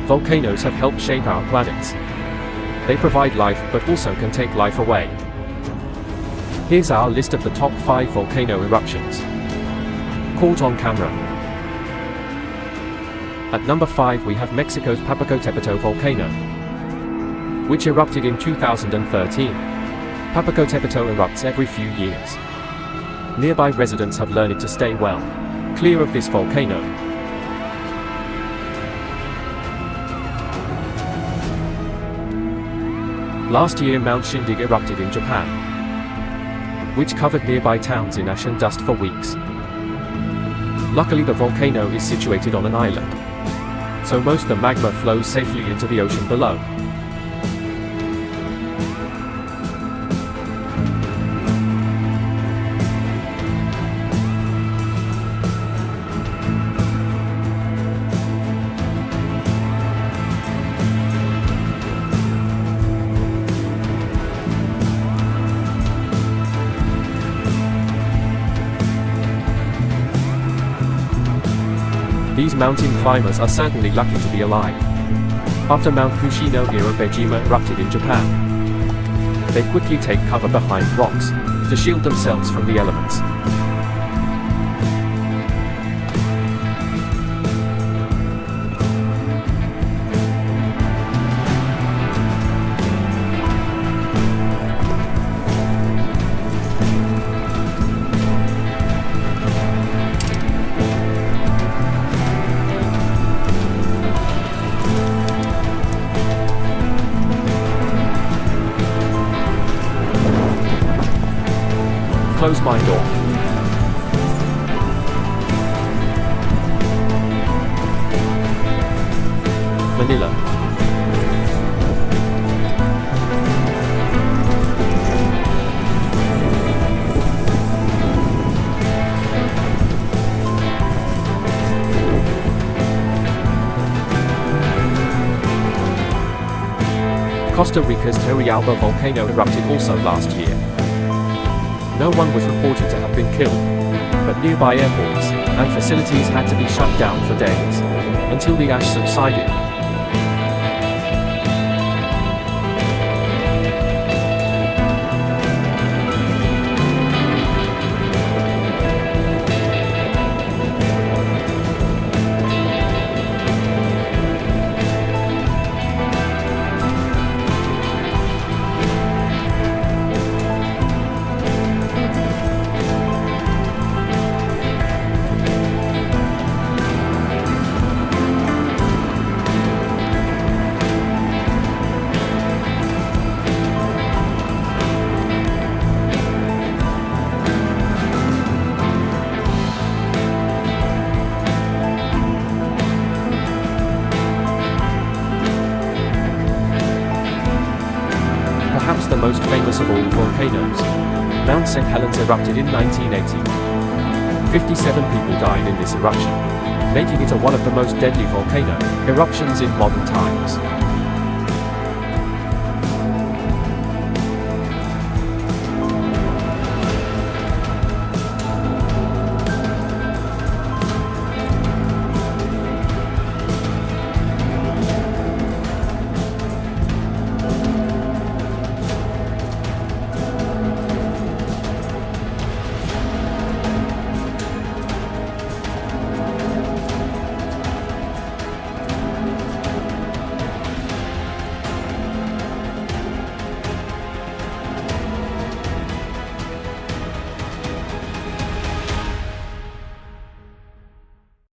Volcanoes have helped shape our planets. They provide life, but also can take life away. Here's our list of the top 5 volcano eruptions caught on camera. At number 5 we have Mexico's Popocatépetl volcano, which erupted in 2013. Popocatépetl erupts every few years. Nearby residents have learned to stay well clear of this volcano. Last year Mount Shindig erupted in Japan, which covered nearby towns in ash and dust for weeks. Luckily the volcano is situated on an island, so most of the magma flows safely into the ocean below. These mountain climbers are certainly lucky to be alive. After Mount Fuji no Hirobejima erupted in Japan, they quickly take cover behind rocks to shield themselves from the elements. Close my door. Manila. Costa Rica's Turrialba volcano erupted also last year. No one was reported to have been killed, but nearby airports and facilities had to be shut down for days until the ash subsided. Perhaps the most famous of all volcanoes, Mount St. Helens erupted in 1980. 57 people died in this eruption, making it one of the most deadly volcano eruptions in modern times.